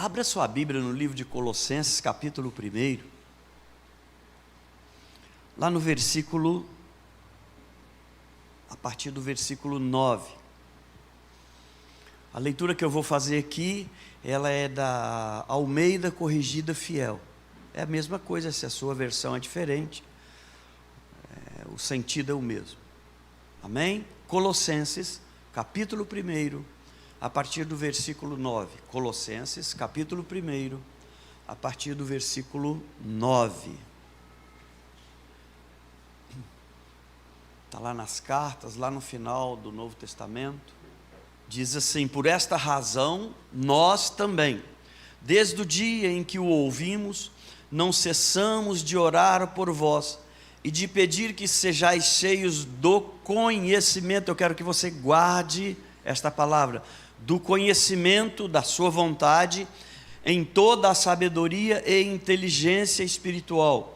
Abra sua Bíblia no livro de Colossenses, capítulo 1, lá no versículo, a partir do versículo 9. A leitura que eu vou fazer aqui, ela é da Almeida Corrigida Fiel. É a mesma coisa, se a sua versão é diferente, o sentido é o mesmo. Amém? Colossenses, capítulo 1, a partir do versículo 9. Colossenses, capítulo 1, a partir do versículo 9. Está lá nas cartas, lá no final do Novo Testamento. Diz assim: por esta razão, nós também, desde o dia em que o ouvimos, não cessamos de orar por vós e de pedir que sejais cheios do conhecimento. Eu quero que você guarde esta palavra, do conhecimento da sua vontade, em toda a sabedoria e inteligência espiritual,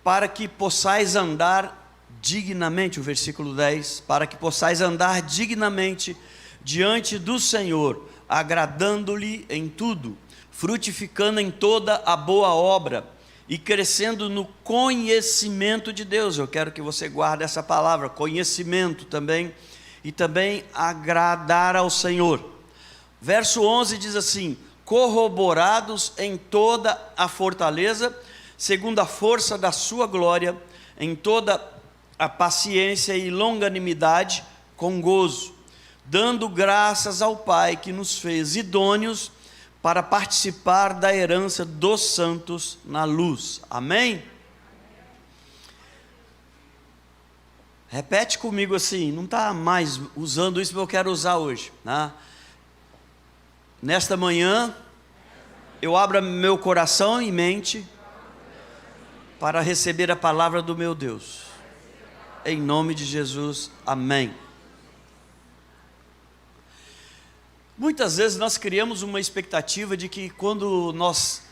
para que possais andar dignamente, o versículo 10, para que possais andar dignamente diante do Senhor, agradando-lhe em tudo, frutificando em toda a boa obra e crescendo no conhecimento de Deus. Eu quero que você guarde essa palavra, conhecimento também, e também agradar ao Senhor. Verso 11 diz assim: corroborados em toda a fortaleza, segundo a força da sua glória, em toda a paciência e longanimidade, com gozo, dando graças ao Pai que nos fez idôneos para participar da herança dos santos na luz. Amém? Repete comigo assim, não está mais usando isso, mas eu quero usar hoje, né? Nesta manhã, eu abro meu coração e mente para receber a palavra do meu Deus. Em nome de Jesus, amém. Muitas vezes nós criamos uma expectativa de que quando nós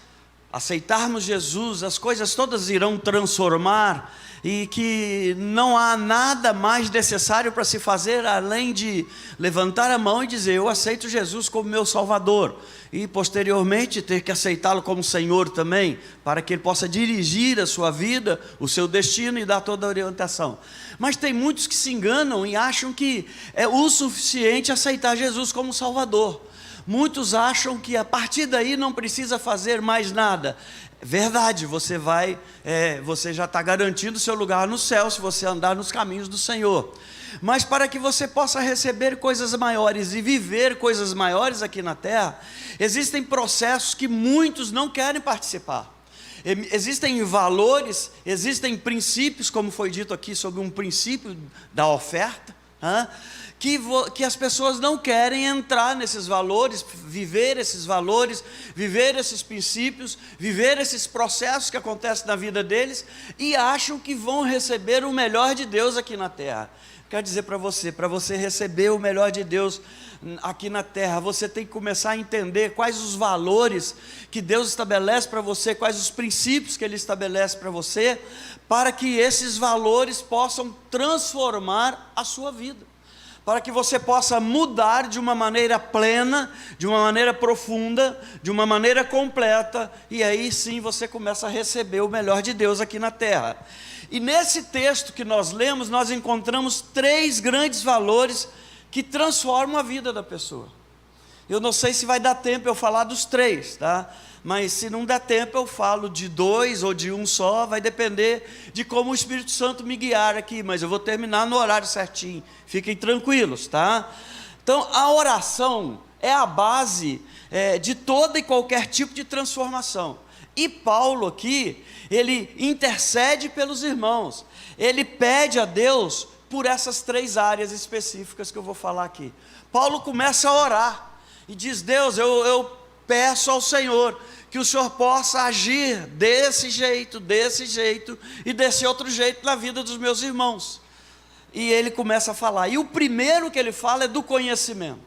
aceitarmos Jesus, as coisas todas irão transformar e que não há nada mais necessário para se fazer além de levantar a mão e dizer: eu aceito Jesus como meu Salvador, e posteriormente ter que aceitá-lo como Senhor também, para que Ele possa dirigir a sua vida, o seu destino e dar toda a orientação. Mas tem muitos que se enganam e acham que é o suficiente aceitar Jesus como Salvador. Muitos acham que a partir daí não precisa fazer mais nada. Verdade, você já está garantindo o seu lugar no céu se você andar nos caminhos do Senhor. Mas para que você possa receber coisas maiores e viver coisas maiores aqui na terra, existem processos que muitos não querem participar. Existem valores, existem princípios, como foi dito aqui sobre um princípio da oferta, que as pessoas não querem entrar nesses valores, viver esses princípios, viver esses processos que acontecem na vida deles, e acham que vão receber o melhor de Deus aqui na terra. Quero dizer para você receber o melhor de Deus aqui na terra, você tem que começar a entender quais os valores que Deus estabelece para você, quais os princípios que Ele estabelece para você, para que esses valores possam transformar a sua vida, para que você possa mudar de uma maneira plena, de uma maneira profunda, de uma maneira completa, e aí sim você começa a receber o melhor de Deus aqui na terra. E nesse texto que nós lemos, nós encontramos 3 grandes valores que transformam a vida da pessoa. Eu não sei se vai dar tempo eu falar dos 3, tá? Mas se não der tempo eu falo de 2 ou de um só, vai depender de como o Espírito Santo me guiar aqui, mas eu vou terminar no horário certinho, fiquem tranquilos, tá? Então a oração é a base de toda e qualquer tipo de transformação, e Paulo aqui, ele intercede pelos irmãos, ele pede a Deus por essas 3 áreas específicas que eu vou falar aqui. Paulo começa a orar e diz: Deus, eu peço ao Senhor que o Senhor possa agir desse jeito e desse outro jeito na vida dos meus irmãos. E ele começa a falar, e o primeiro que ele fala é do conhecimento.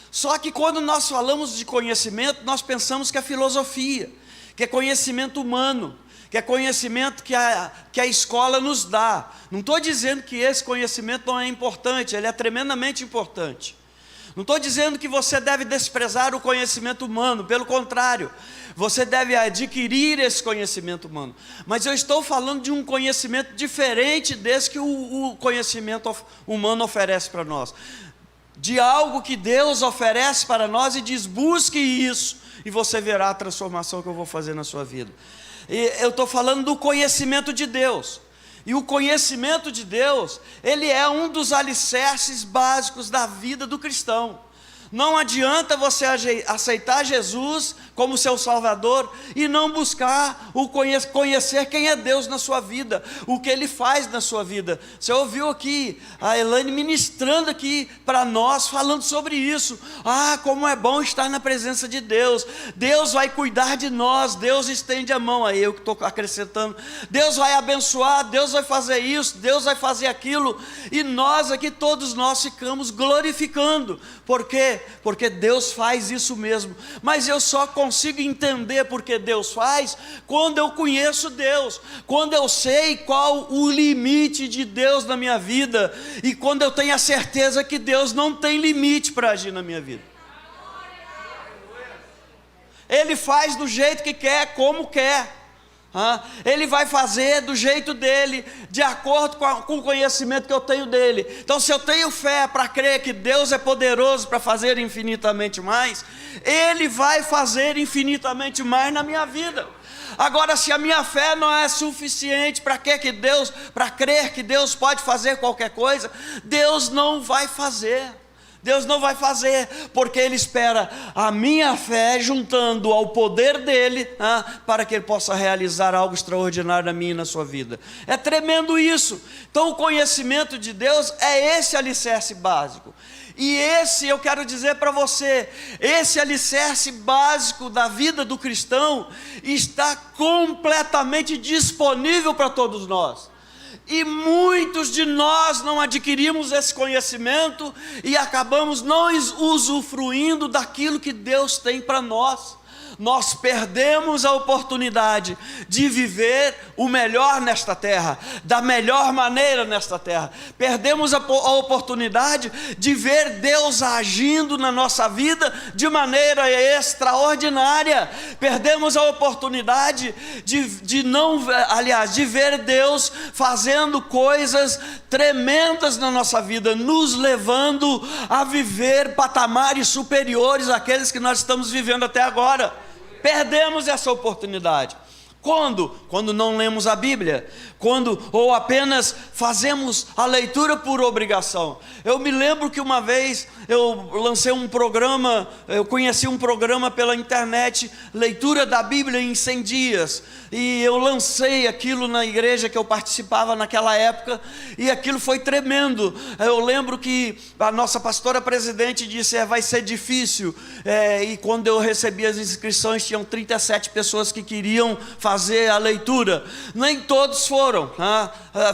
Só que quando nós falamos de conhecimento, nós pensamos que é filosofia, que é conhecimento humano, que é conhecimento que a escola nos dá. Não estou dizendo que esse conhecimento não é importante, ele é tremendamente importante. Não estou dizendo que você deve desprezar o conhecimento humano, pelo contrário, você deve adquirir esse conhecimento humano. Mas eu estou falando de um conhecimento diferente desse que o conhecimento humano oferece para nós. De algo que Deus oferece para nós e diz: busque isso, e você verá a transformação que eu vou fazer na sua vida. E eu estou falando do conhecimento de Deus. E o conhecimento de Deus, ele é um dos alicerces básicos da vida do cristão. Não adianta você aceitar Jesus como seu Salvador e não buscar conhecer quem é Deus na sua vida, o que Ele faz na sua vida. Você ouviu aqui a Elaine ministrando aqui para nós, falando sobre isso. Como é bom estar na presença de Deus. Deus vai cuidar de nós, Deus estende a mão. Aí eu que estou acrescentando, Deus vai abençoar, Deus vai fazer isso, Deus vai fazer aquilo. E nós aqui, todos nós ficamos glorificando. Por quê? Porque Deus faz isso mesmo. Mas eu só consigo entender porque Deus faz quando eu conheço Deus, quando eu sei qual o limite de Deus na minha vida, e quando eu tenho a certeza que Deus não tem limite para agir na minha vida. Ele faz do jeito que quer, como quer. Ele vai fazer do jeito dele, de acordo com o conhecimento que eu tenho dele. Então, se eu tenho fé para crer que Deus é poderoso para fazer infinitamente mais, Ele vai fazer infinitamente mais na minha vida. Agora, se a minha fé não é suficiente para crer que Deus pode fazer qualquer coisa, Deus não vai fazer. Deus não vai fazer, porque Ele espera a minha fé juntando ao poder dEle, para que Ele possa realizar algo extraordinário na minha e na sua vida. É tremendo isso. Então o conhecimento de Deus é esse alicerce básico. E esse, eu quero dizer para você, esse alicerce básico da vida do cristão está completamente disponível para todos nós. E muitos de nós não adquirimos esse conhecimento e acabamos não usufruindo daquilo que Deus tem para nós. Nós perdemos a oportunidade de viver o melhor nesta terra, da melhor maneira nesta terra. Perdemos a oportunidade de ver Deus agindo na nossa vida de maneira extraordinária. Perdemos a oportunidade de ver Deus fazendo coisas tremendas na nossa vida, nos levando a viver patamares superiores àqueles que nós estamos vivendo até agora. Perdemos essa oportunidade. Quando não lemos a Bíblia, ou apenas fazemos a leitura por obrigação. Eu me lembro que uma vez eu lancei um programa, eu conheci um programa pela internet, leitura da Bíblia em 100 dias, e eu lancei aquilo na igreja que eu participava naquela época, e aquilo foi tremendo. Eu lembro que a nossa pastora presidente disse: vai ser difícil, e quando eu recebi as inscrições, tinham 37 pessoas que queriam fazer a leitura. Nem todos foram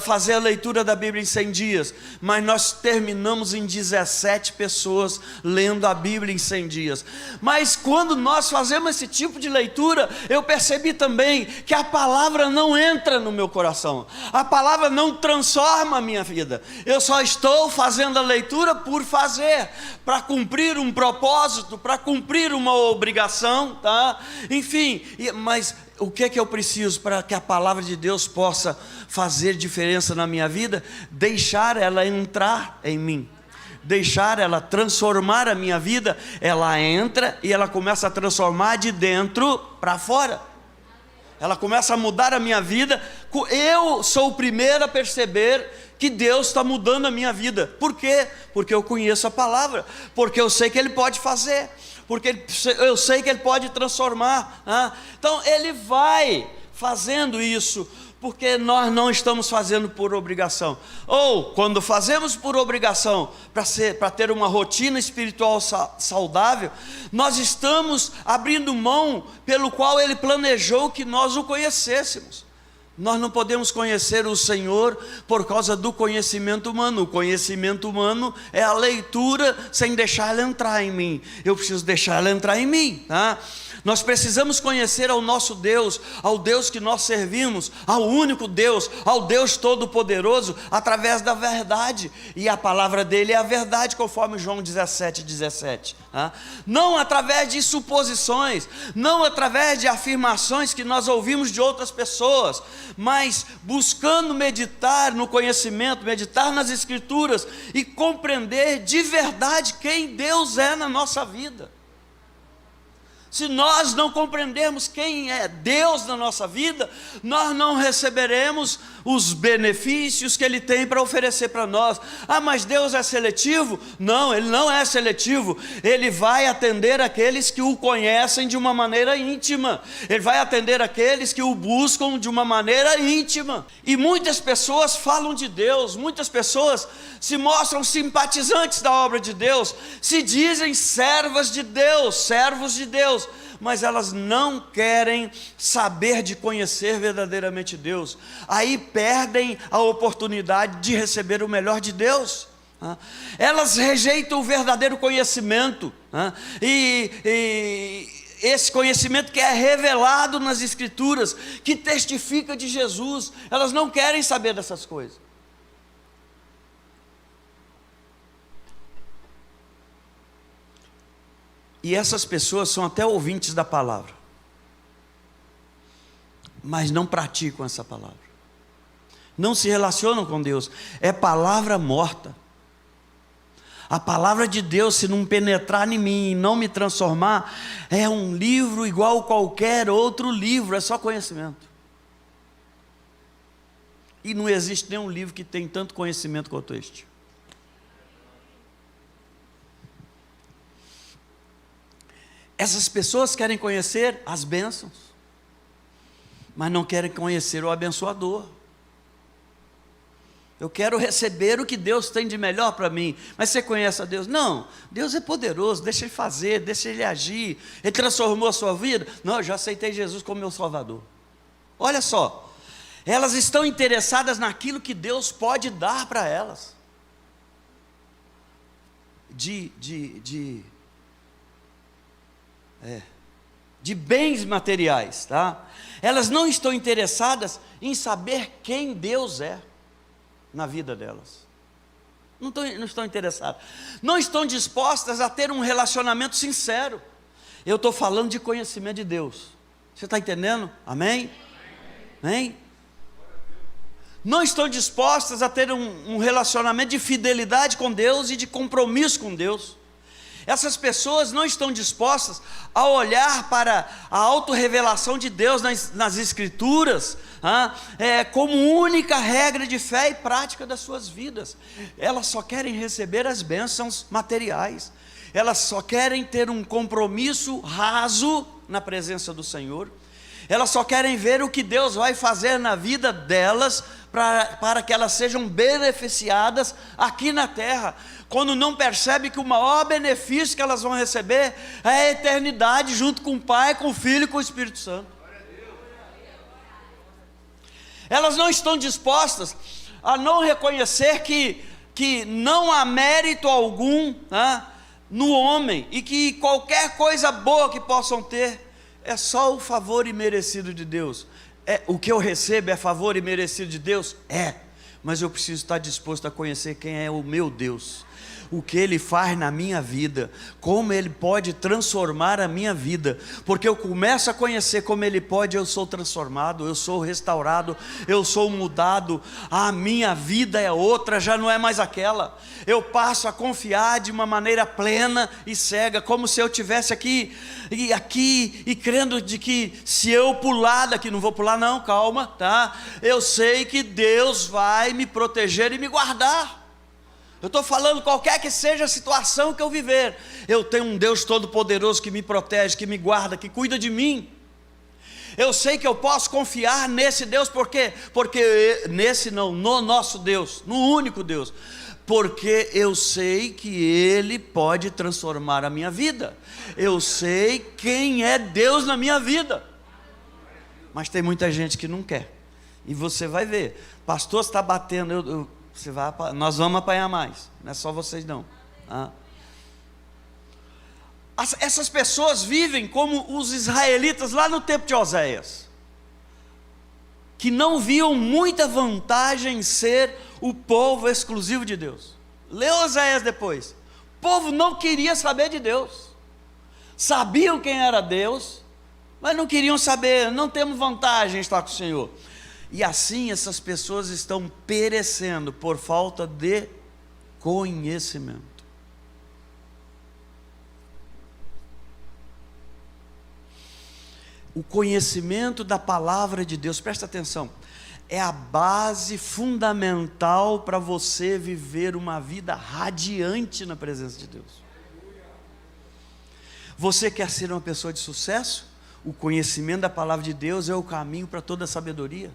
fazer a leitura da Bíblia em 100 dias, mas nós terminamos em 17 pessoas lendo a Bíblia em 100 dias. Mas quando nós fazemos esse tipo de leitura, eu percebi também que a palavra não entra no meu coração, a palavra não transforma a minha vida. Eu só estou fazendo a leitura por fazer, para cumprir um propósito, para cumprir uma obrigação, enfim, mas o que é que eu preciso para que a palavra de Deus possa fazer diferença na minha vida? Deixar ela entrar em mim, deixar ela transformar a minha vida. Ela entra e ela começa a transformar de dentro para fora. Ela começa a mudar a minha vida. Eu sou o primeiro a perceber que Deus está mudando a minha vida. Por quê? Porque eu conheço a palavra, porque eu sei que Ele pode fazer, porque eu sei que Ele pode transformar. Então Ele vai fazendo isso, porque nós não estamos fazendo por obrigação. Ou quando fazemos por obrigação, para ter uma rotina espiritual saudável, nós estamos abrindo mão pelo qual Ele planejou que nós o conhecêssemos. Nós não podemos conhecer o Senhor por causa do conhecimento humano. O conhecimento humano é a leitura sem deixar ela entrar em mim. Eu preciso deixar ela entrar em mim, Nós precisamos conhecer ao nosso Deus, ao Deus que nós servimos, ao único Deus, ao Deus Todo-Poderoso, através da verdade, e a palavra dele é a verdade, conforme João 17:17. Não através de suposições, não através de afirmações que nós ouvimos de outras pessoas, mas buscando meditar no conhecimento, meditar nas Escrituras e compreender de verdade quem Deus é na nossa vida. Se nós não compreendermos quem é Deus na nossa vida, nós não receberemos os benefícios que Ele tem para oferecer para nós. Mas Deus é seletivo? Não, Ele não é seletivo. Ele vai atender aqueles que o conhecem de uma maneira íntima. Ele vai atender aqueles que o buscam de uma maneira íntima. E muitas pessoas falam de Deus, muitas pessoas se mostram simpatizantes da obra de Deus, se dizem servas de Deus, servos de Deus, mas elas não querem saber de conhecer verdadeiramente Deus. Aí perdem a oportunidade de receber o melhor de Deus. Elas rejeitam o verdadeiro conhecimento, e esse conhecimento que é revelado nas Escrituras, que testifica de Jesus. Elas não querem saber dessas coisas. E essas pessoas são até ouvintes da palavra, mas não praticam essa palavra, não se relacionam com Deus. É palavra morta. A palavra de Deus, se não penetrar em mim e não me transformar, é um livro igual qualquer outro livro, é só conhecimento. E não existe nenhum livro que tem tanto conhecimento quanto este. Essas pessoas querem conhecer as bênçãos, mas não querem conhecer o abençoador. Eu quero receber o que Deus tem de melhor para mim. Mas você conhece a Deus? Não, Deus é poderoso, deixa Ele fazer, deixa Ele agir. Ele transformou a sua vida? Não, eu já aceitei Jesus como meu Salvador. Olha só, elas estão interessadas naquilo que Deus pode dar para elas. De bens materiais, tá? Elas não estão interessadas em saber quem Deus é na vida delas. Não estão interessadas. Não estão dispostas a ter um relacionamento sincero. Eu estou falando de conhecimento de Deus. Você está entendendo? Amém? Amém? Não estão dispostas a ter um relacionamento de fidelidade com Deus e de compromisso com Deus. Essas pessoas não estão dispostas a olhar para a autorrevelação de Deus nas Escrituras como única regra de fé e prática das suas vidas. Elas só querem receber as bênçãos materiais. Elas só querem ter um compromisso raso na presença do Senhor. Elas só querem ver o que Deus vai fazer na vida delas para que elas sejam beneficiadas aqui na terra, quando não percebe que o maior benefício que elas vão receber é a eternidade junto com o Pai, com o Filho e com o Espírito Santo. Elas não estão dispostas a não reconhecer que não há mérito algum no homem, e que qualquer coisa boa que possam ter é só o favor imerecido de Deus. O que eu recebo é favor imerecido de Deus? Mas eu preciso estar disposto a conhecer quem é o meu Deus, o que Ele faz na minha vida, como Ele pode transformar a minha vida, porque eu começo a conhecer como Ele pode, eu sou transformado, eu sou restaurado, eu sou mudado, a minha vida é outra, já não é mais aquela. Eu passo a confiar de uma maneira plena e cega, como se eu estivesse aqui e crendo de que se eu pular daqui, não vou pular não, calma, tá? Eu sei que Deus vai me proteger e me guardar. Eu estou falando qualquer que seja a situação que eu viver, eu tenho um Deus todo-poderoso que me protege, que me guarda, que cuida de mim. Eu sei que eu posso confiar nesse Deus, porque no nosso Deus, no único Deus, porque eu sei que Ele pode transformar a minha vida. Eu sei quem é Deus na minha vida. Mas tem muita gente que não quer, e você vai ver, pastor está batendo, nós vamos apanhar mais, não é só vocês não. Essas pessoas vivem como os israelitas lá no tempo de Oséias, que não viam muita vantagem em ser o povo exclusivo de Deus. Lê Oséias depois. O povo não queria saber de Deus, sabiam quem era Deus, mas não queriam saber, não temos vantagem em estar com o Senhor. E assim essas pessoas estão perecendo por falta de conhecimento. O conhecimento da palavra de Deus, presta atenção, é a base fundamental para você viver uma vida radiante na presença de Deus. Você quer ser uma pessoa de sucesso? O conhecimento da palavra de Deus é o caminho para toda a sabedoria.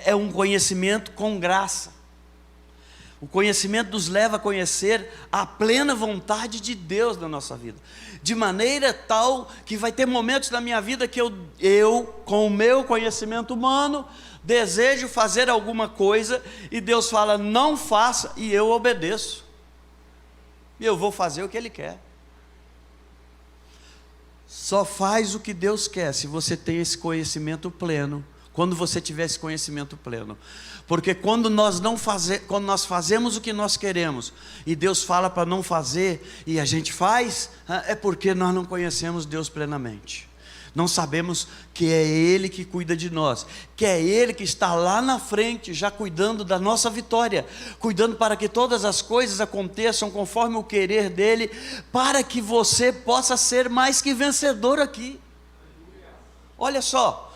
É um conhecimento com graça. O conhecimento nos leva a conhecer a plena vontade de Deus na nossa vida, de maneira tal que vai ter momentos na minha vida que eu com o meu conhecimento humano, desejo fazer alguma coisa, e Deus fala, não faça, e eu obedeço, e eu vou fazer o que Ele quer. Só faz o que Deus quer se você tem esse conhecimento pleno, quando você tiver esse conhecimento pleno. Porque quando nós fazemos o que nós queremos, e Deus fala para não fazer, e a gente faz, é porque nós não conhecemos Deus plenamente. Não sabemos que é Ele que cuida de nós, que é Ele que está lá na frente, já cuidando da nossa vitória, cuidando para que todas as coisas aconteçam conforme o querer dEle, para que você possa ser mais que vencedor aqui. Olha só,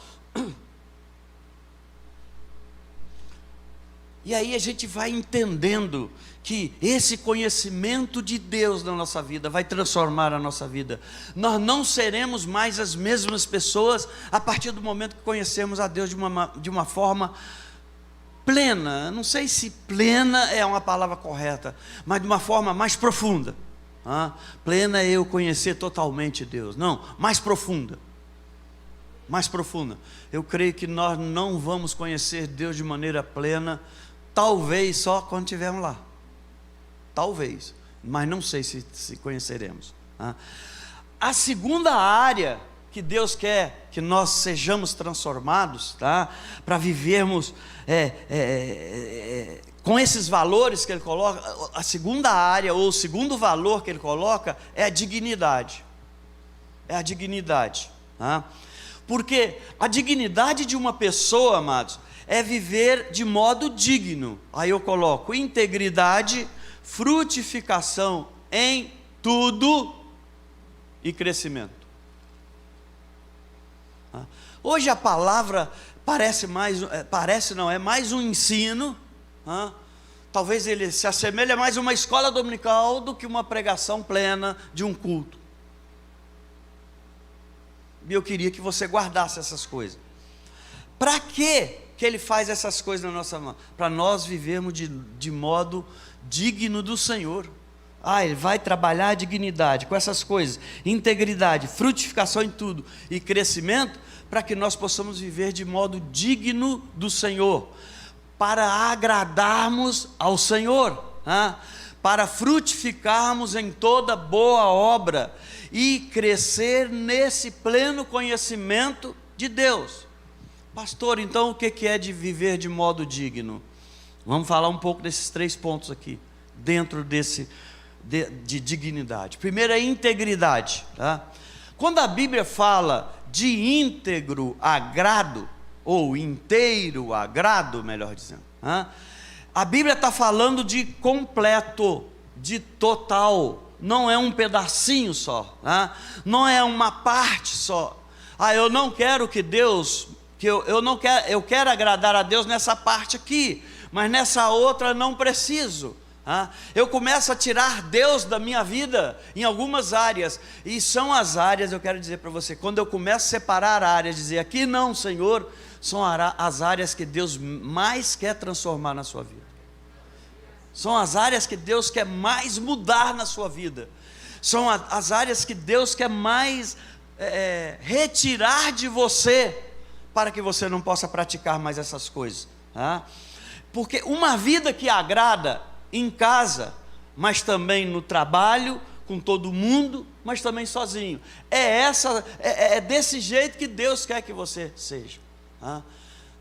e aí a gente vai entendendo que esse conhecimento de Deus na nossa vida vai transformar a nossa vida. Nós não seremos mais as mesmas pessoas a partir do momento que conhecemos a Deus de uma forma plena. Não sei se plena é uma palavra correta, mas de uma forma mais profunda. Plena é eu conhecer totalmente Deus. Não, mais profunda. Mais profunda. Eu creio que nós não vamos conhecer Deus de maneira plena, talvez só quando estivermos lá. Talvez, mas não sei se conheceremos. A segunda área que Deus quer que nós sejamos transformados, para vivermos com esses valores que Ele coloca, a segunda área, ou o segundo valor que Ele coloca, é a dignidade. É a dignidade. Porque a dignidade de uma pessoa, amados, é viver de modo digno. Aí eu coloco integridade, frutificação em tudo e crescimento. Hoje a palavra é mais um ensino. Talvez ele se assemelhe mais a uma escola dominical do que uma pregação plena de um culto. E eu queria que você guardasse essas coisas. Para que Ele faz essas coisas na nossa mão? Para nós vivermos de modo digno do Senhor. Ele vai trabalhar a dignidade com essas coisas, integridade, frutificação em tudo e crescimento, para que nós possamos viver de modo digno do Senhor, para agradarmos ao Senhor, para frutificarmos em toda boa obra e crescer nesse pleno conhecimento de Deus. Pastor, então o que é de viver de modo digno? Vamos falar um pouco desses 3 pontos aqui, dentro de dignidade. Primeiro é integridade. Quando a Bíblia fala de íntegro agrado, ou inteiro agrado, melhor dizendo, a Bíblia está falando de completo, de total. Não é um pedacinho só, não é uma parte só. Eu não quero que Deus, eu quero agradar a Deus nessa parte aqui, mas nessa outra não preciso. Eu começo a tirar Deus da minha vida em algumas áreas, e são as áreas, eu quero dizer para você, quando eu começo a separar áreas, dizer aqui não, Senhor, são as áreas que Deus mais quer transformar na sua vida. São as áreas que Deus quer mais mudar na sua vida. São as áreas que Deus quer mais retirar de você, para que você não possa praticar mais essas coisas. Porque uma vida que agrada em casa, mas também no trabalho, com todo mundo, mas também sozinho. É desse jeito que Deus quer que você seja.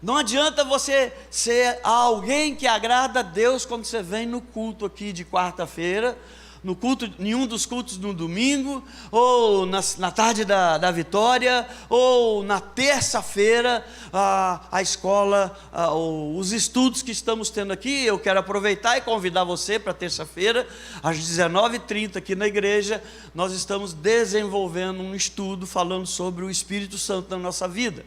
Não adianta você ser alguém que agrada a Deus quando você vem no culto aqui de quarta-feira, no culto, nenhum dos cultos no domingo, ou na tarde da vitória, ou na terça-feira, a escola, os estudos que estamos tendo aqui. Eu quero aproveitar e convidar você para terça-feira, às 19h30, aqui na igreja. Nós estamos desenvolvendo um estudo falando sobre o Espírito Santo na nossa vida.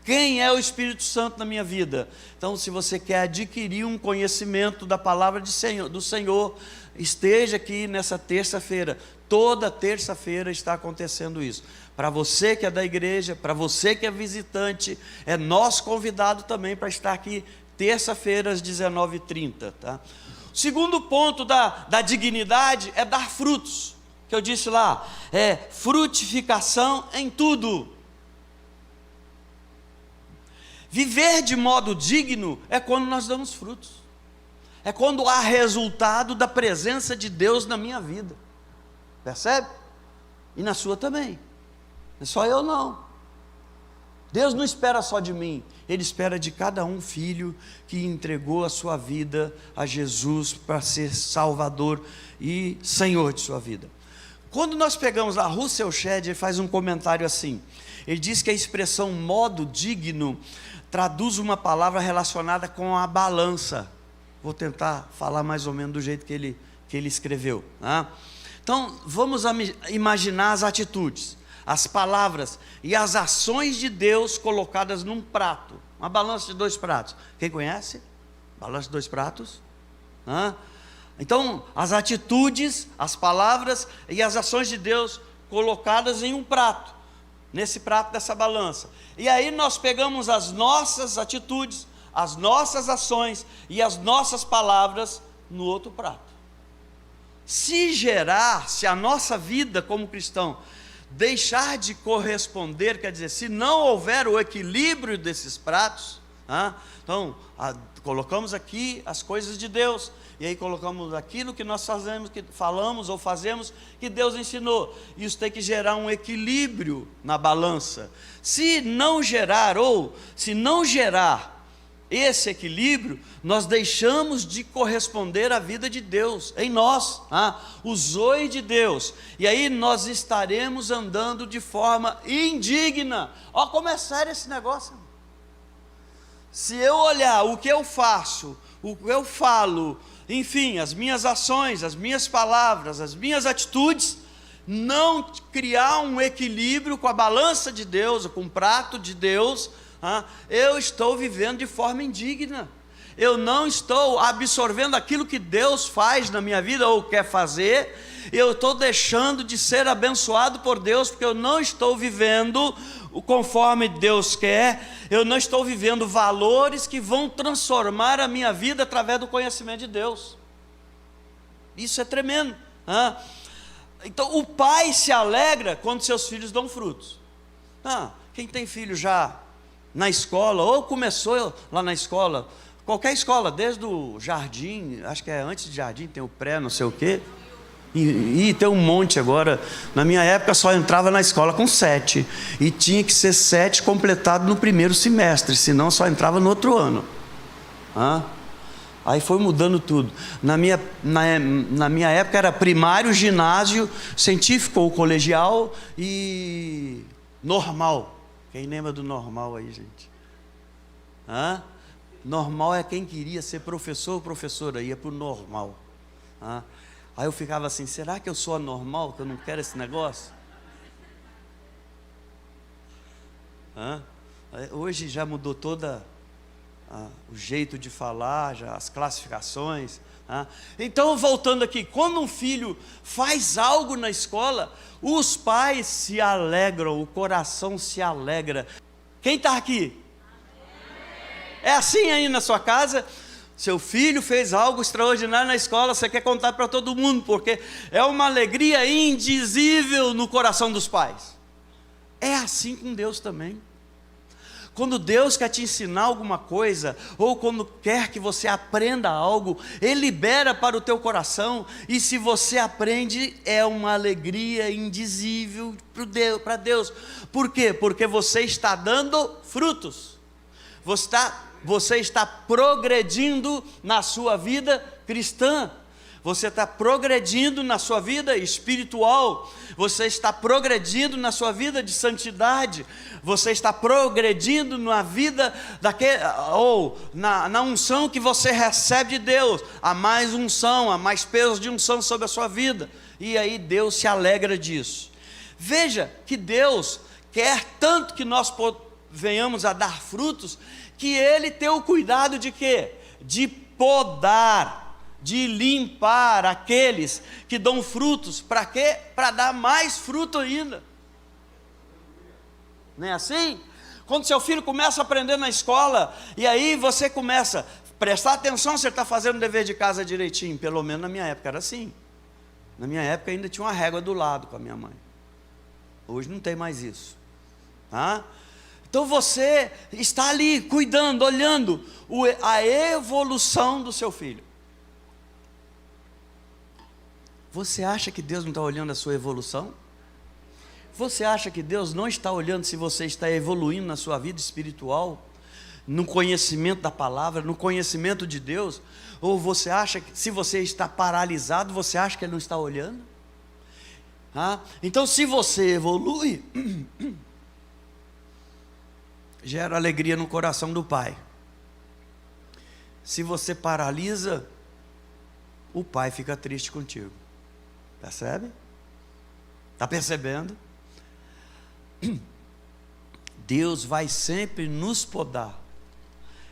Quem é o Espírito Santo na minha vida? Então, se você quer adquirir um conhecimento da palavra do Senhor, esteja aqui nessa terça-feira. Toda terça-feira está acontecendo isso. Para você que é da igreja, para você que é visitante, é nosso convidado também para estar aqui terça-feira às 19h30. O segundo ponto da dignidade é dar frutos, que eu disse lá, é frutificação em tudo. Viver de modo digno é quando nós damos frutos. É quando há resultado da presença de Deus na minha vida. Percebe? E na sua também. Não é só eu não. Deus não espera só de mim. Ele espera de cada filho que entregou a sua vida a Jesus para ser Salvador e Senhor de sua vida. Quando nós pegamos lá, Russell Shedd faz um comentário assim. Ele diz que a expressão modo digno traduz uma palavra relacionada com a balança. Vou tentar falar mais ou menos do jeito que ele escreveu. Então, vamos imaginar as atitudes, as palavras e as ações de Deus colocadas num prato. Uma balança de 2 pratos. Quem conhece? Balança de 2 pratos? Então, as atitudes, as palavras e as ações de Deus colocadas em um prato. Nesse prato dessa balança. E aí nós pegamos as nossas atitudes, as nossas ações e as nossas palavras no outro prato. Se a nossa vida como cristão deixar de corresponder, quer dizer, se não houver o equilíbrio desses pratos, então colocamos aqui as coisas de Deus, e aí colocamos aquilo que nós falamos ou fazemos, que Deus ensinou. Isso tem que gerar um equilíbrio na balança. Se não gerar esse equilíbrio, nós deixamos de corresponder à vida de Deus em nós, o zoe de Deus, e aí nós estaremos andando de forma indigna. Olha como é sério esse negócio. Se eu olhar o que eu faço, o que eu falo, enfim, as minhas ações, as minhas palavras, as minhas atitudes, não criar um equilíbrio com a balança de Deus, com o prato de Deus, eu estou vivendo de forma indigna. Eu não estou absorvendo aquilo que Deus faz na minha vida ou quer fazer. Eu estou deixando de ser abençoado por Deus, porque eu não estou vivendo conforme Deus quer. Eu não estou vivendo valores que vão transformar a minha vida através do conhecimento de Deus. Isso é tremendo. Então o pai se alegra quando seus filhos dão frutos. Quem tem filho já na escola, ou começou lá na escola, qualquer escola, desde o jardim, acho que é antes de jardim, tem o pré, não sei o quê, e tem um monte agora. Na minha época só entrava na escola com 7, e tinha que ser 7 completado no primeiro semestre, senão só entrava no outro ano. Aí foi mudando tudo. Na minha época era primário, ginásio, científico ou colegial e normal. Quem lembra do normal aí, gente? Normal é quem queria ser professor ou professora, ia para o normal. Aí eu ficava assim, será que eu sou anormal, que eu não quero esse negócio? Hoje já mudou toda o jeito de falar, já as classificações. Então, voltando aqui, quando um filho faz algo na escola, os pais se alegram, o coração se alegra. Quem está aqui? É assim aí na sua casa? Seu filho fez algo extraordinário na escola, você quer contar para todo mundo, porque é uma alegria indizível no coração dos pais. É assim com Deus também. Quando Deus quer te ensinar alguma coisa, ou quando quer que você aprenda algo, Ele libera para o teu coração, e se você aprende, é uma alegria indizível para Deus. Por quê? Porque você está dando frutos, você está progredindo na sua vida cristã, você está progredindo na sua vida espiritual, você está progredindo na sua vida de santidade, você está progredindo na vida na unção que você recebe de Deus. Há mais unção, há mais peso de unção sobre a sua vida, e aí Deus se alegra disso. Veja que Deus quer tanto que nós venhamos a dar frutos, que Ele tem o cuidado de quê? De podar, de limpar aqueles que dão frutos. Para quê? Para dar mais fruto ainda. Não é assim? Quando seu filho começa a aprender na escola, e aí você começa a prestar atenção se ele está fazendo o dever de casa direitinho. Pelo menos na minha época era assim. Na minha época ainda tinha uma régua do lado com a minha mãe. Hoje não tem mais isso, tá? Então você está ali cuidando, olhando a evolução do seu filho. Você acha que Deus não está olhando a sua evolução? Você acha que Deus não está olhando se você está evoluindo na sua vida espiritual, no conhecimento da palavra, no conhecimento de Deus? Ou você acha que se você está paralisado, você acha que Ele não está olhando? Então, se você evolui, gera alegria no coração do Pai. Se você paralisa, o Pai fica triste contigo. Percebe? Está percebendo? Deus vai sempre nos podar.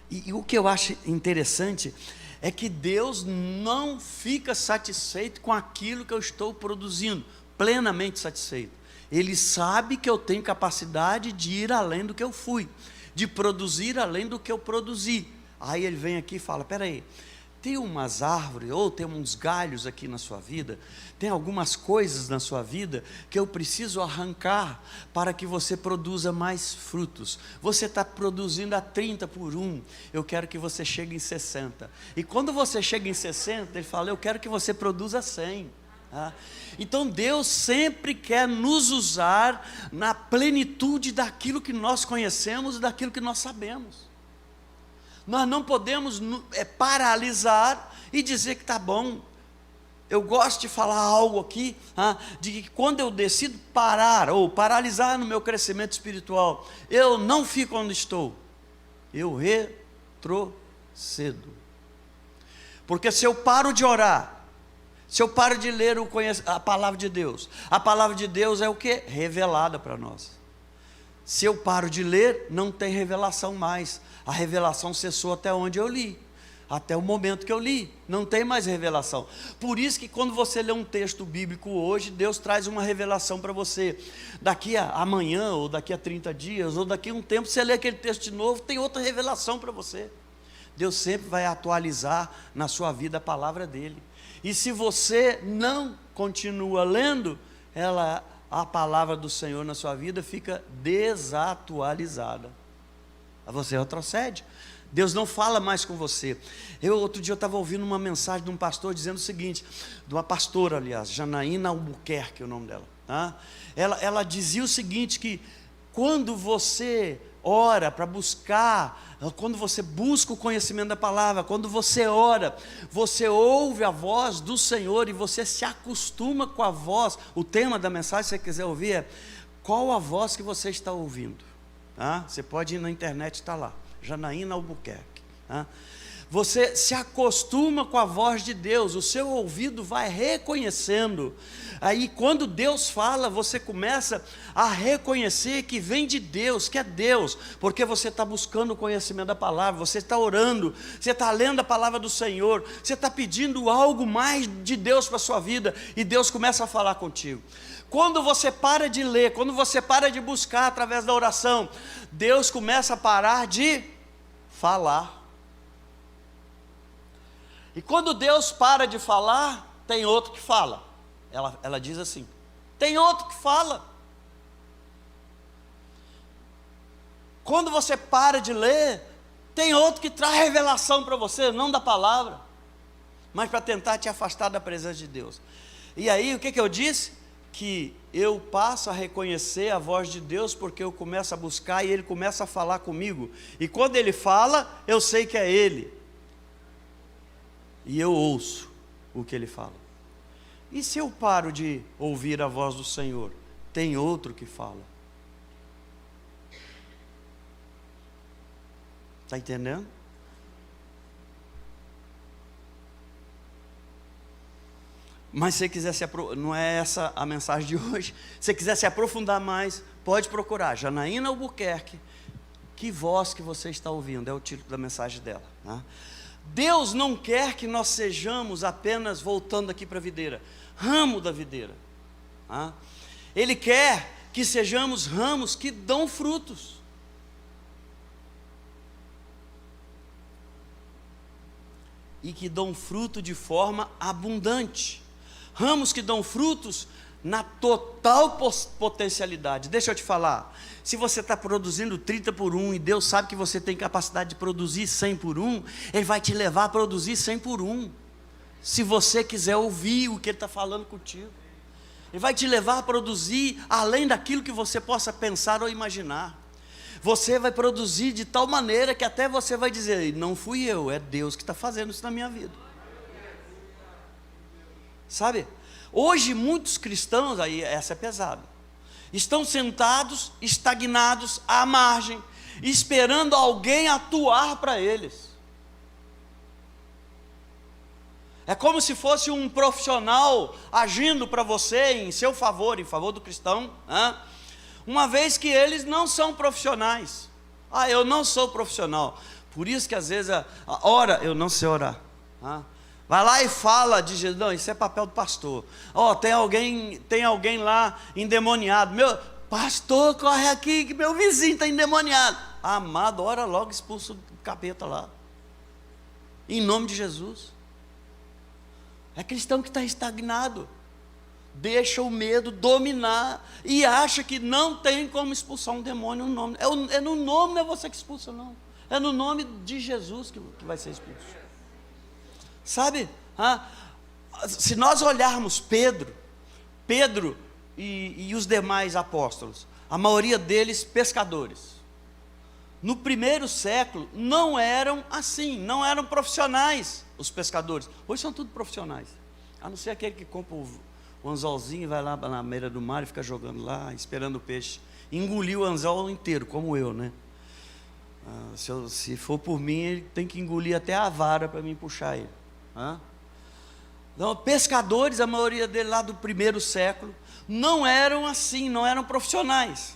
E o que eu acho interessante é que Deus não fica satisfeito com aquilo que eu estou produzindo, plenamente satisfeito. Ele sabe que eu tenho capacidade de ir além do que eu fui, de produzir além do que eu produzi. Aí Ele vem aqui e fala: espera aí, tem umas árvores, ou tem uns galhos aqui na sua vida, tem algumas coisas na sua vida que eu preciso arrancar para que você produza mais frutos. Você está produzindo a 30 por 1, eu quero que você chegue em 60. E quando você chega em 60, Ele fala: eu quero que você produza 100. Então Deus sempre quer nos usar na plenitude daquilo que nós conhecemos e daquilo que nós sabemos. Nós não podemos paralisar e dizer que está bom. Eu gosto de falar algo aqui, de que quando eu decido parar ou paralisar no meu crescimento espiritual, eu não fico onde estou, eu retrocedo. Porque se eu paro de orar, se eu paro de ler a palavra de Deus, a palavra de Deus é o que? Revelada para nós. Se eu paro de ler, não tem revelação mais. A revelação cessou até onde eu li, até o momento que eu li, não tem mais revelação. Por isso que quando você lê um texto bíblico hoje, Deus traz uma revelação para você. Daqui a amanhã, ou daqui a 30 dias, ou daqui a um tempo, você lê aquele texto de novo, tem outra revelação para você. Deus sempre vai atualizar na sua vida a palavra dEle. E se você não continua lendo, a palavra do Senhor na sua vida fica desatualizada. Você retrocede. Deus não fala mais com você. Outro dia eu estava ouvindo uma mensagem de um pastor dizendo o seguinte, de uma pastora, aliás, Janaína Albuquerque é o nome dela. Ela dizia o seguinte, que quando você ora para buscar, quando você busca o conhecimento da palavra, quando você ora, você ouve a voz do Senhor e você se acostuma com a voz. O tema da mensagem, se você quiser ouvir, é: qual a voz que você está ouvindo? Você pode ir na internet, está lá, Janaína Albuquerque. Você se acostuma com a voz de Deus, o seu ouvido vai reconhecendo. Aí quando Deus fala, você começa a reconhecer que vem de Deus, que é Deus, porque você está buscando o conhecimento da palavra, você está orando, você está lendo a palavra do Senhor, você está pedindo algo mais de Deus para a sua vida, e Deus começa a falar contigo. Quando você para de ler, quando você para de buscar através da oração, Deus começa a parar de falar. E quando Deus para de falar, tem outro que fala. Ela diz assim: tem outro que fala. Quando você para de ler, tem outro que traz revelação para você, não da palavra, mas para tentar te afastar da presença de Deus. E aí, o que eu disse? Que eu passo a reconhecer a voz de Deus, porque eu começo a buscar e Ele começa a falar comigo, e quando Ele fala, eu sei que é Ele, e eu ouço o que Ele fala. E se eu paro de ouvir a voz do Senhor, tem outro que fala. Está entendendo? Mas se você quiser não é essa a mensagem de hoje. Se você quiser se aprofundar mais, pode procurar Janaína Albuquerque. Que voz que você está ouvindo? É o título da mensagem dela, né? Deus não quer que nós sejamos apenas, voltando aqui para a videira, ramo da videira, né? Ele quer que sejamos ramos que dão frutos. E que dão fruto de forma abundante. Ramos que dão frutos na total potencialidade. Deixa eu te falar, se você está produzindo 30 por 1 e Deus sabe que você tem capacidade de produzir 100 por 1, Ele vai te levar a produzir 100 por 1, se você quiser ouvir o que Ele está falando contigo. Ele vai te levar a produzir além daquilo que você possa pensar ou imaginar. Você vai produzir de tal maneira que até você vai dizer, não fui eu, é Deus que está fazendo isso na minha vida. Sabe, hoje muitos cristãos, aí essa é pesada, estão sentados, estagnados, à margem, esperando alguém atuar para eles. É como se fosse um profissional agindo para você em seu favor, em favor do cristão, né? Uma vez que eles não são profissionais. Eu não sou profissional, por isso que às vezes ora, eu não sei orar, né? Vai lá e fala de Jesus. Não, isso é papel do pastor. Tem alguém lá endemoniado. Meu pastor, corre aqui que meu vizinho está endemoniado. Amado, ora logo, expulsa o capeta lá, em nome de Jesus. É cristão que está estagnado, deixa o medo dominar e acha que não tem como expulsar um demônio no nome. É no nome, não é você que expulsa, não. É no nome de Jesus que vai ser expulso. Sabe, se nós olharmos Pedro e os demais apóstolos, a maioria deles pescadores, no primeiro século não eram assim, não eram profissionais os pescadores. Hoje são tudo profissionais, a não ser aquele que compra o anzolzinho e vai lá na beira do mar e fica jogando lá, esperando o peixe, engoliu o anzol inteiro, como eu, né? Se for por mim, ele tem que engolir até a vara para mim puxar ele. Então, pescadores, a maioria deles lá do primeiro século, não eram assim, não eram profissionais.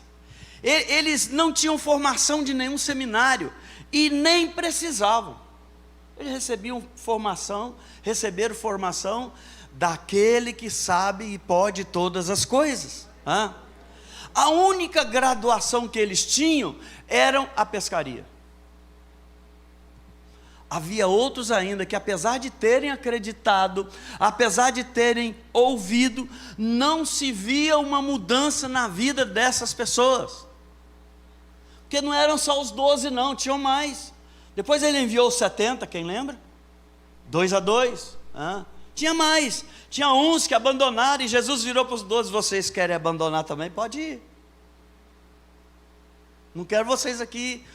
Eles não tinham formação de nenhum seminário e nem precisavam. Eles receberam formação daquele que sabe e pode todas as coisas. A única graduação que eles tinham era a pescaria. Havia outros ainda que, apesar de terem acreditado, apesar de terem ouvido, não se via uma mudança na vida dessas pessoas, porque não eram só os 12 não, tinham mais. Depois ele enviou os 70, quem lembra? 2 a 2, tinha mais, tinha uns que abandonaram, e Jesus virou para os 12, vocês querem abandonar também? Pode ir, não quero vocês aqui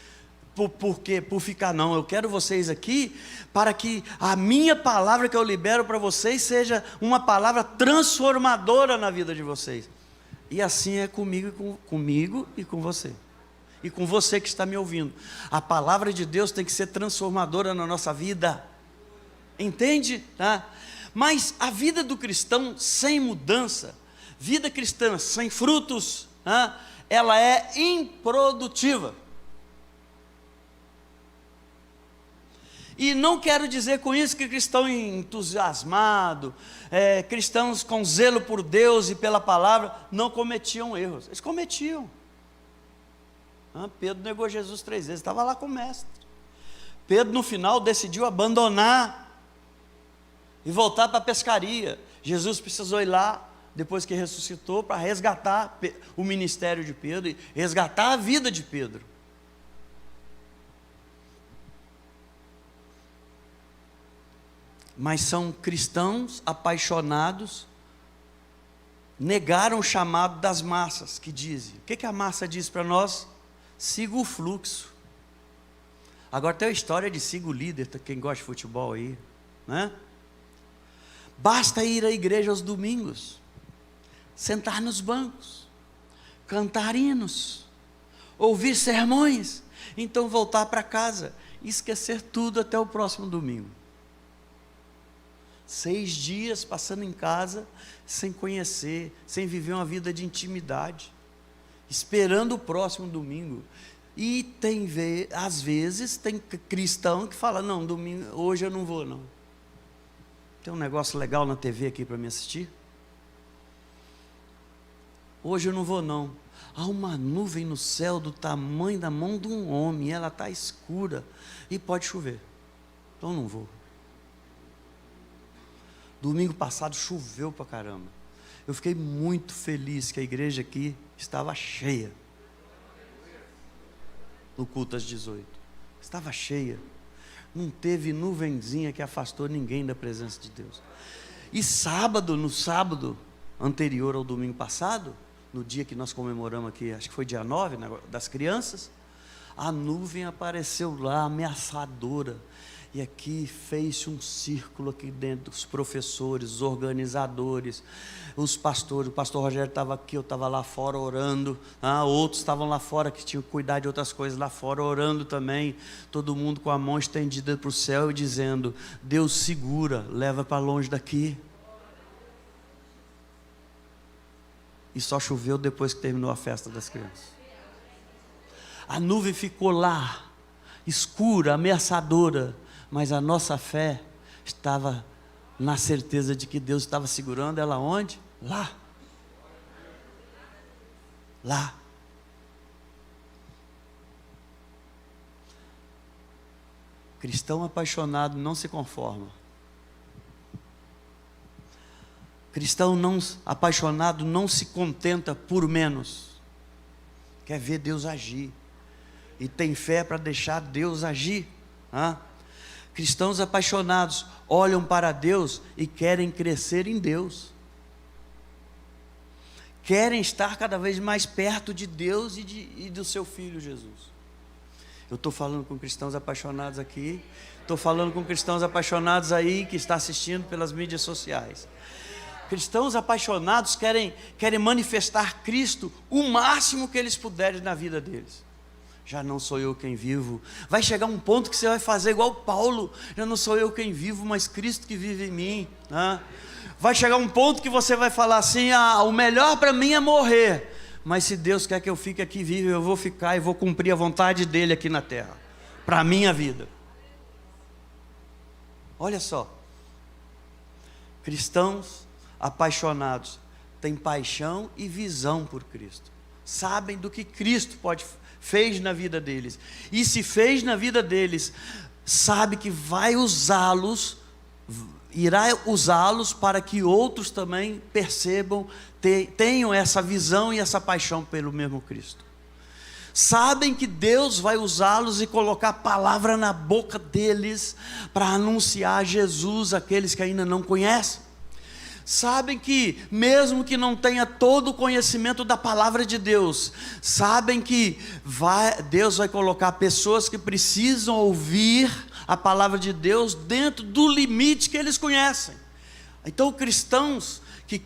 por ficar não, eu quero vocês aqui para que a minha palavra que eu libero para vocês seja uma palavra transformadora na vida de vocês. E assim é comigo e com você, e com você que está me ouvindo. A palavra de Deus tem que ser transformadora na nossa vida, entende? Mas a vida do cristão sem mudança, vida cristã sem frutos, ela é improdutiva. E não quero dizer com isso que cristão entusiasmado, cristãos com zelo por Deus e pela palavra, não cometiam erros. Eles cometiam. Pedro negou Jesus 3 vezes, estava lá com o mestre. Pedro no final decidiu abandonar e voltar para a pescaria. Jesus precisou ir lá, depois que ressuscitou, para resgatar o ministério de Pedro, e resgatar a vida de Pedro. mas são cristãos apaixonados, negaram o chamado das massas, que dizem, o que a massa diz para nós? Siga o fluxo. Agora tem a história de siga o líder, quem gosta de futebol aí, né? Basta ir à igreja aos domingos, sentar nos bancos, cantar hinos, ouvir sermões, então voltar para casa e esquecer tudo até o próximo domingo. 6 dias passando em casa, sem conhecer, sem viver uma vida de intimidade, esperando o próximo domingo. E às vezes tem cristão que fala, não, domingo, hoje eu não vou não. Tem um negócio legal na TV aqui para me assistir? Hoje eu não vou não. Há uma nuvem no céu do tamanho da mão de um homem, ela está escura e pode chover, então não vou. Domingo passado choveu pra caramba. Eu fiquei muito feliz que a igreja aqui estava cheia. No culto às 18. Estava cheia. Não teve nuvenzinha que afastou ninguém da presença de Deus. E no sábado anterior ao domingo passado, no dia que nós comemoramos aqui, acho que foi dia 9, das crianças, a nuvem apareceu lá, ameaçadora. E aqui fez-se um círculo aqui dentro, os professores, os organizadores, os pastores. O pastor Rogério estava aqui, eu estava lá fora orando, outros estavam lá fora que tinham que cuidar de outras coisas lá fora, orando também, todo mundo com a mão estendida para o céu e dizendo, Deus segura, leva para longe daqui. E só choveu depois que terminou a festa das crianças. A nuvem ficou lá, escura, ameaçadora, mas a nossa fé estava na certeza de que Deus estava segurando ela onde? Lá. Lá. Cristão apaixonado não se conforma. Cristão apaixonado não se contenta por menos. Quer ver Deus agir. E tem fé para deixar Deus agir. Cristãos apaixonados olham para Deus e querem crescer em Deus. Querem estar cada vez mais perto de Deus e do seu Filho Jesus. Eu estou falando com cristãos apaixonados aqui. Estou falando com cristãos apaixonados aí que está assistindo pelas mídias sociais. Cristãos apaixonados querem manifestar Cristo o máximo que eles puderem na vida deles. Já não sou eu quem vivo. Vai chegar um ponto que você vai fazer igual Paulo. Já não sou eu quem vivo, mas Cristo que vive em mim. Vai chegar um ponto que você vai falar assim, o melhor para mim é morrer. Mas se Deus quer que eu fique aqui vivo, eu vou ficar e vou cumprir a vontade dEle aqui na terra. Para a minha vida. Olha só. Cristãos apaixonados têm paixão e visão por Cristo. Sabem do que Cristo fez na vida deles, e se fez na vida deles, sabe que vai irá usá-los para que outros também percebam, tenham essa visão e essa paixão pelo mesmo Cristo. Sabem que Deus vai usá-los e colocar palavra na boca deles para anunciar Jesus àqueles que ainda não conhecem. Sabem que, mesmo que não tenha todo o conhecimento da palavra de Deus, sabem que Deus vai colocar pessoas que precisam ouvir a palavra de Deus dentro do limite que eles conhecem. Então, cristãos que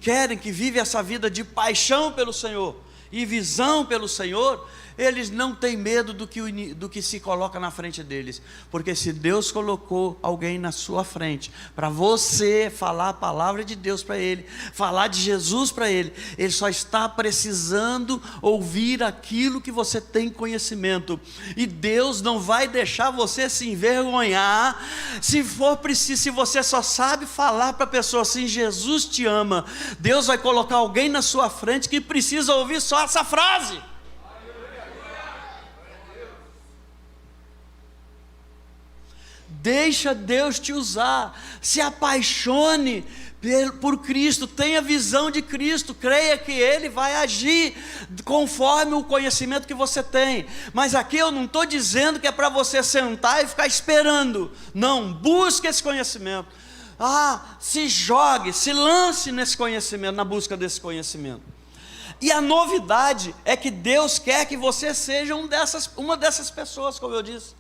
vivem essa vida de paixão pelo Senhor e visão pelo Senhor, eles não têm medo do que se coloca na frente deles, porque se Deus colocou alguém na sua frente, para você falar a palavra de Deus para ele, falar de Jesus para ele, ele só está precisando ouvir aquilo que você tem conhecimento, e Deus não vai deixar você se envergonhar, se for preciso, se você só sabe falar para a pessoa assim, Jesus te ama, Deus vai colocar alguém na sua frente que precisa ouvir só essa frase. Deixa Deus te usar, se apaixone por Cristo, tenha visão de Cristo, creia que Ele vai agir conforme o conhecimento que você tem. Mas aqui eu não estou dizendo que é para você sentar e ficar esperando, não, busque esse conhecimento, Se jogue, se lance nesse conhecimento, na busca desse conhecimento. E a novidade é que Deus quer que você seja uma dessas pessoas, como eu disse.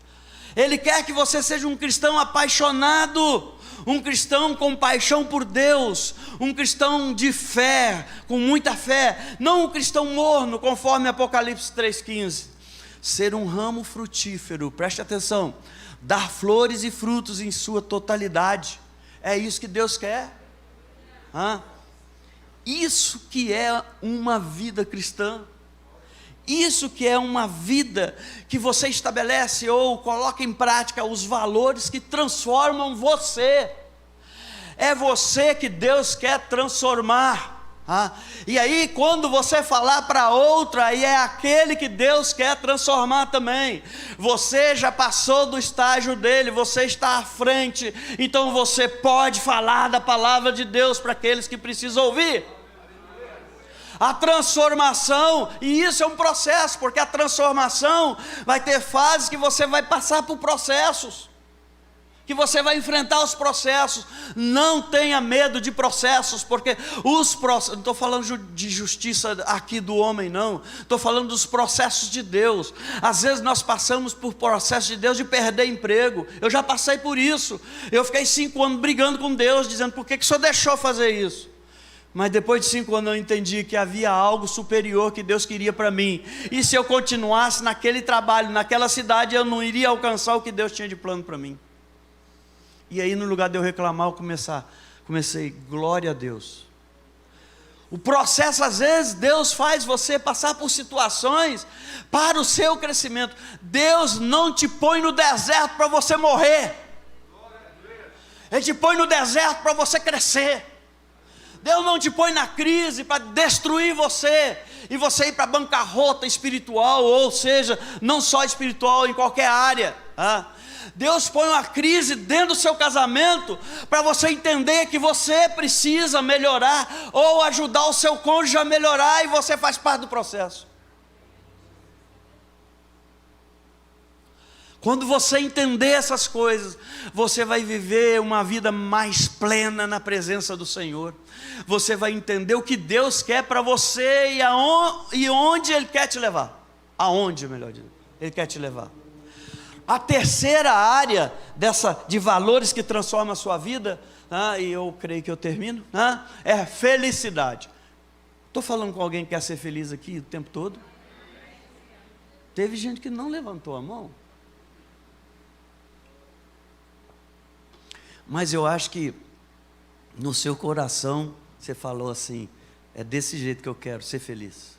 Ele quer que você seja um cristão apaixonado, um cristão com paixão por Deus, um cristão de fé, com muita fé, não um cristão morno, conforme Apocalipse 3,15. Ser um ramo frutífero, preste atenção, dar flores e frutos em sua totalidade. É isso que Deus quer. Isso que é uma vida cristã. Isso que é uma vida que você estabelece ou coloca em prática os valores que transformam você. É você que Deus quer transformar. E aí quando você falar para outra, aí é aquele que Deus quer transformar também. Você já passou do estágio dele, você está à frente, então você pode falar da palavra de Deus para aqueles que precisam ouvir. A transformação, e isso é um processo, porque a transformação vai ter fases que você vai passar por processos, que você vai enfrentar os processos. Não tenha medo de processos, porque os processos, não estou falando de justiça aqui do homem, não, estou falando dos processos de Deus. Às vezes nós passamos por processos de Deus de perder emprego. Eu já passei por isso. Eu fiquei 5 anos brigando com Deus, dizendo: por que o Senhor deixou fazer isso? Mas depois de 5 anos eu entendi que havia algo superior que Deus queria para mim, e se eu continuasse naquele trabalho, naquela cidade, eu não iria alcançar o que Deus tinha de plano para mim. E aí, no lugar de eu reclamar, eu comecei, glória a Deus. O processo, às vezes, Deus faz você passar por situações para o seu crescimento. Deus não te põe no deserto para você morrer, Ele te põe no deserto para você crescer. Deus não te põe na crise para destruir você, e você ir para a bancarrota espiritual, ou seja, não só espiritual, em qualquer área. Deus põe uma crise dentro do seu casamento, para você entender que você precisa melhorar, ou ajudar o seu cônjuge a melhorar, e você faz parte do processo. Quando você entender essas coisas, você vai viver uma vida mais plena na presença do Senhor. Você vai entender o que Deus quer para você e onde Ele quer te levar. Aonde, melhor dizendo, Ele quer te levar. A terceira área de valores que transforma a sua vida, e eu creio que eu termino, é felicidade. Estou falando com alguém que quer ser feliz aqui o tempo todo? Teve gente que não levantou a mão. Mas eu acho que no seu coração você falou assim: é desse jeito que eu quero ser feliz.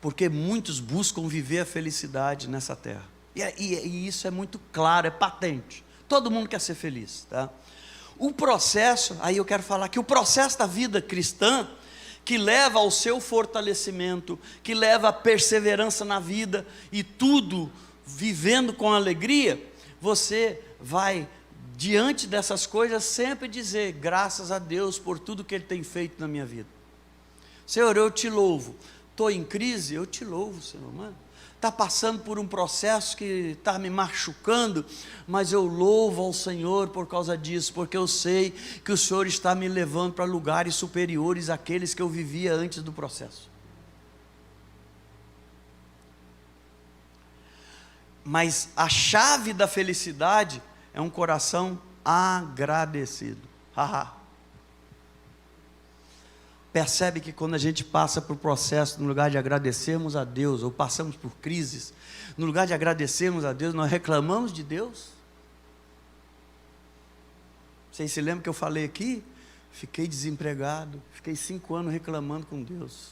Porque muitos buscam viver a felicidade nessa terra. E isso é muito claro, é patente. Todo mundo quer ser feliz, tá? O processo, aí eu quero falar que o processo da vida cristã, que leva ao seu fortalecimento, que leva à perseverança na vida, e tudo vivendo com alegria, você vai, diante dessas coisas, sempre dizer: graças a Deus por tudo que Ele tem feito na minha vida. Senhor, eu te louvo. Estou em crise, eu te louvo, Senhor. Está passando por um processo que está me machucando, mas eu louvo ao Senhor por causa disso, porque eu sei que o Senhor está me levando para lugares superiores àqueles que eu vivia antes do processo. Mas a chave da felicidade é um coração agradecido. Percebe que quando a gente passa por processo, no lugar de agradecermos a Deus, ou passamos por crises, no lugar de agradecermos a Deus, nós reclamamos de Deus. Vocês se lembram que eu falei aqui? Fiquei desempregado, fiquei 5 anos reclamando com Deus.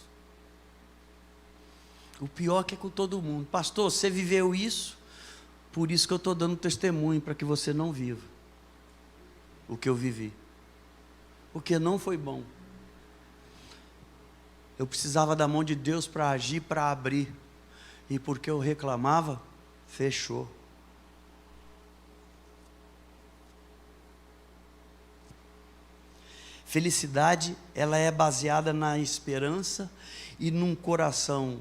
O pior é que é com todo mundo. Pastor, você viveu isso? Por isso que eu estou dando testemunho, para que você não viva o que eu vivi, porque não foi bom. Eu precisava da mão de Deus para agir, para abrir, e porque eu reclamava, fechou. Felicidade, ela é baseada na esperança e num coração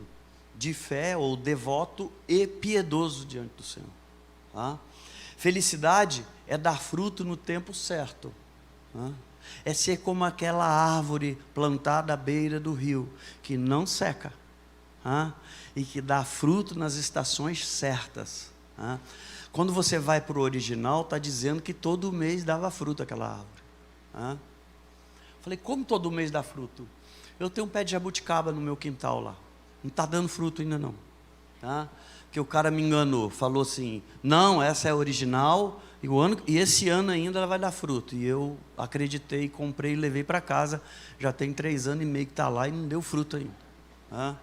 de fé, ou devoto e piedoso diante do Senhor. Felicidade é dar fruto no tempo certo. É ser como aquela árvore plantada à beira do rio, que não seca, e que dá fruto nas estações certas. Quando você vai para o original, está dizendo que todo mês dava fruto aquela árvore. Falei, como todo mês dá fruto? Eu tenho um pé de jabuticaba no meu quintal lá, não está dando fruto ainda não. Porque o cara me enganou, falou assim, não, essa é a original, e esse ano ainda ela vai dar fruto. E eu acreditei, comprei e levei para casa, já tem 3 anos e meio que está lá e não deu fruto ainda.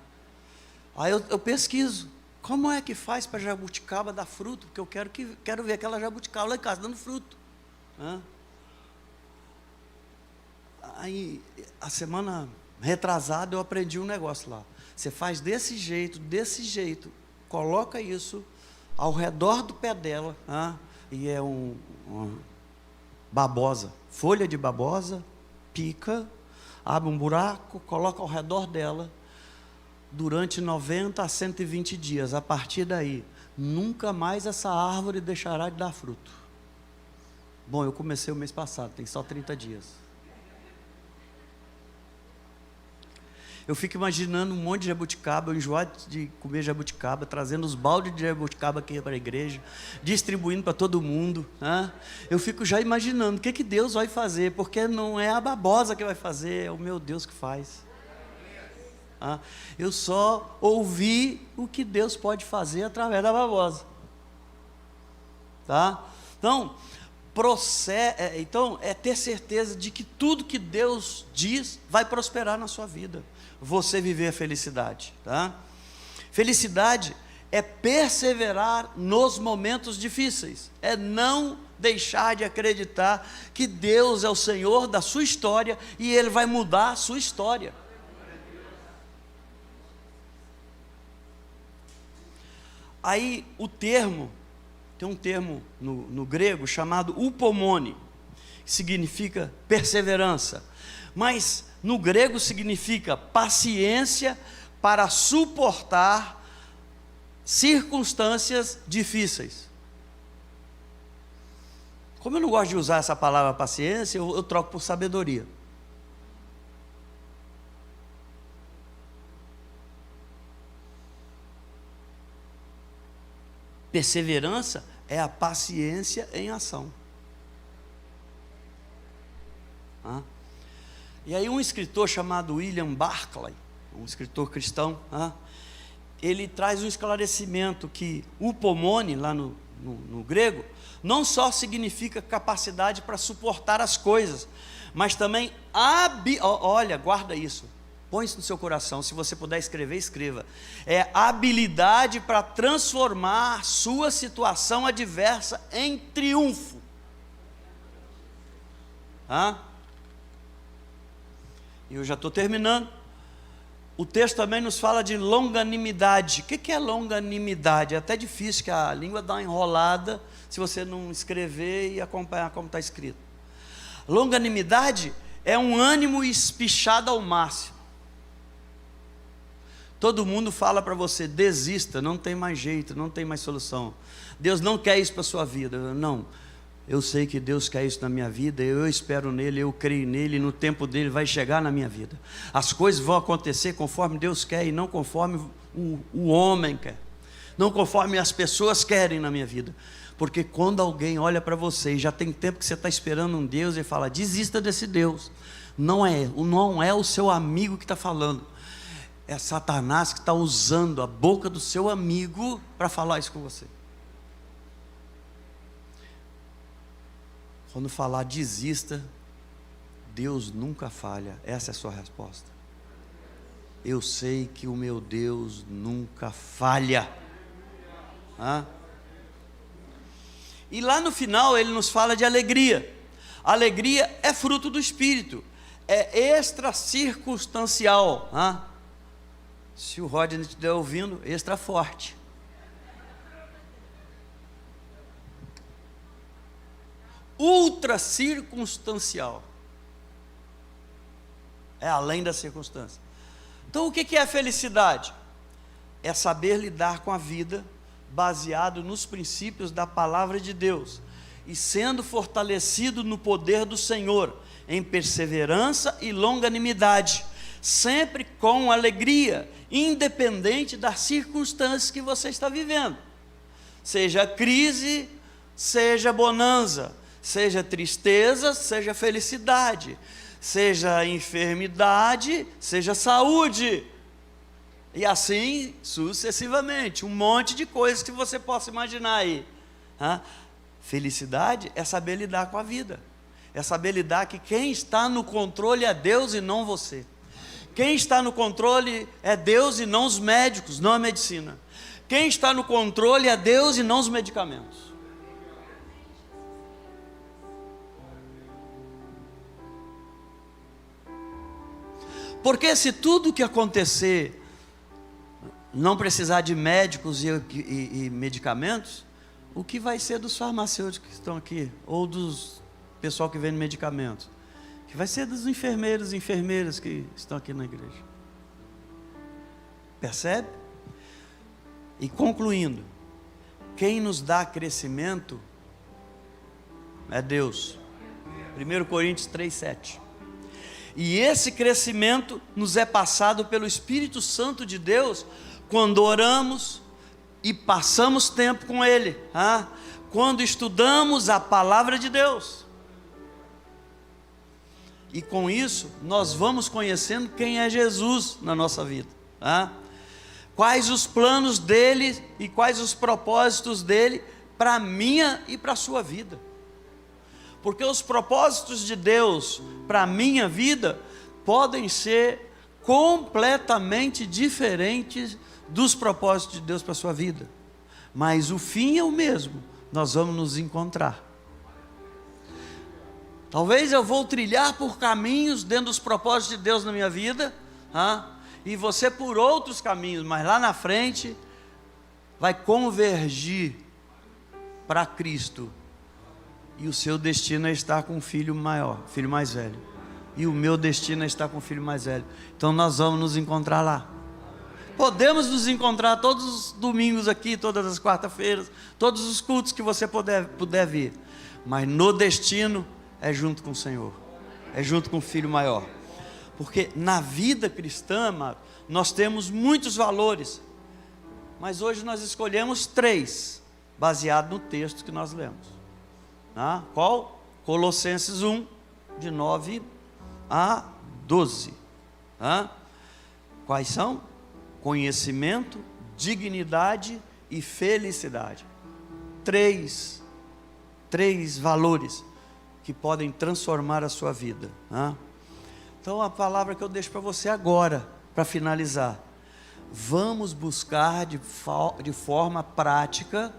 Aí eu pesquiso, como é que faz para jabuticaba dar fruto? Porque eu quero ver aquela jabuticaba lá em casa dando fruto. Aí, a semana retrasada, eu aprendi um negócio lá. Você faz desse jeito, coloca isso ao redor do pé dela, e é uma babosa, folha de babosa, pica, abre um buraco, coloca ao redor dela, durante 90 a 120 dias. A partir daí, nunca mais essa árvore deixará de dar fruto. Bom, eu comecei o mês passado, tem só 30 dias. Eu fico imaginando um monte de jabuticaba, eu enjoado de comer jabuticaba, trazendo os baldes de jabuticaba aqui para a igreja, distribuindo para todo mundo. Eu fico já imaginando o que Deus vai fazer, porque não é a babosa que vai fazer, é o meu Deus que faz. Eu só ouvi o que Deus pode fazer através da babosa. Então, é ter certeza de que tudo que Deus diz vai prosperar na sua vida. Você viver a felicidade. Felicidade é perseverar nos momentos difíceis. É não deixar de acreditar que Deus é o Senhor da sua história e Ele vai mudar a sua história. Aí tem um termo no grego chamado upomone, que significa perseverança, mas no grego significa paciência para suportar circunstâncias difíceis. Como eu não gosto de usar essa palavra paciência, eu troco por sabedoria. Perseverança é a paciência em ação. E aí um escritor chamado William Barclay, um escritor cristão, ele traz um esclarecimento que upomone, lá no grego, não só significa capacidade para suportar as coisas, mas também, olha, guarda isso, põe isso no seu coração, se você puder escrever, escreva. É habilidade para transformar sua situação adversa em triunfo. E eu já estou terminando. O texto também nos fala de longanimidade. O que é longanimidade? É até difícil, que a língua dá uma enrolada se você não escrever e acompanhar como está escrito. Longanimidade é um ânimo espichado ao máximo. Todo mundo fala para você, desista, não tem mais jeito, não tem mais solução. Deus não quer isso para a sua vida. Não, eu sei que Deus quer isso na minha vida, eu espero nele, eu creio nele, e no tempo dele vai chegar na minha vida. As coisas vão acontecer conforme Deus quer e não conforme o homem quer. Não conforme as pessoas querem na minha vida. Porque quando alguém olha para você e já tem tempo que você está esperando um Deus e fala, desista desse Deus. Não é o seu amigo que está falando. É Satanás que está usando a boca do seu amigo para falar isso com você. Quando falar desista, Deus nunca falha. Essa é a sua resposta. Eu sei que o meu Deus nunca falha. E lá no final ele nos fala de alegria. Alegria é fruto do Espírito. É extra circunstancial. Se o Rodney estiver ouvindo, extra forte. Ultra circunstancial. É além da circunstância. Então o que é a felicidade? É saber lidar com a vida baseado nos princípios da palavra de Deus e sendo fortalecido no poder do Senhor, em perseverança e longanimidade, sempre com alegria, independente das circunstâncias que você está vivendo, seja crise, seja bonança, seja tristeza, seja felicidade, seja enfermidade, seja saúde, e assim sucessivamente, um monte de coisas que você possa imaginar aí. Felicidade é saber lidar com a vida, é saber lidar que quem está no controle é Deus e não você. Quem está no controle é Deus e não os médicos, não a medicina. Quem está no controle é Deus e não os medicamentos. Porque se tudo que acontecer não precisar de médicos e medicamentos, o que vai ser dos farmacêuticos que estão aqui? Ou dos pessoal que vende medicamentos? Que vai ser dos enfermeiros e enfermeiras que estão aqui na igreja. Percebe? E concluindo, quem nos dá crescimento é Deus. 1 Coríntios 3,7. E esse crescimento nos é passado pelo Espírito Santo de Deus quando oramos e passamos tempo com Ele, quando estudamos a palavra de Deus. E com isso nós vamos conhecendo quem é Jesus na nossa vida, quais os planos dele e quais os propósitos dele para a minha e para a sua vida. Porque os propósitos de Deus para a minha vida podem ser completamente diferentes dos propósitos de Deus para a sua vida, mas o fim é o mesmo, nós vamos nos encontrar. Talvez eu vou trilhar por caminhos dentro dos propósitos de Deus na minha vida, e você por outros caminhos, mas lá na frente vai convergir para Cristo, e o seu destino é estar com o filho maior, filho mais velho, e o meu destino é estar com o filho mais velho. Então nós vamos nos encontrar lá. Podemos nos encontrar todos os domingos aqui, todas as quarta-feiras, todos os cultos que você puder vir, mas no destino é junto com o Senhor, é junto com o filho maior. Porque na vida cristã, amado, nós temos muitos valores, mas hoje nós escolhemos 3, baseado no texto que nós lemos. Qual? Colossenses 1, de 9 a 12. Quais são? Conhecimento, dignidade e felicidade. 3 valores que podem transformar a sua vida. Então a palavra que eu deixo para você agora, para finalizar: vamos buscar de forma prática,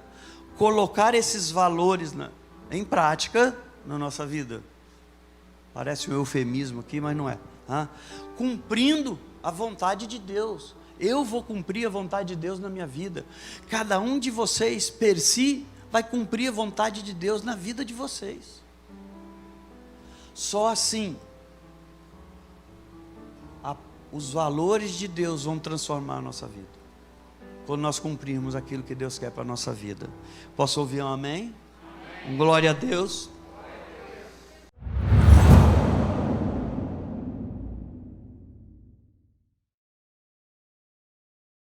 colocar esses valores em prática na nossa vida. Parece um eufemismo aqui, mas não é. Cumprindo a vontade de Deus. Eu vou cumprir a vontade de Deus na minha vida. Cada um de vocês, per si, vai cumprir a vontade de Deus na vida de vocês. Só assim os valores de Deus vão transformar a nossa vida, quando nós cumprirmos aquilo que Deus quer para a nossa vida. Posso ouvir um amém? Glória a Deus.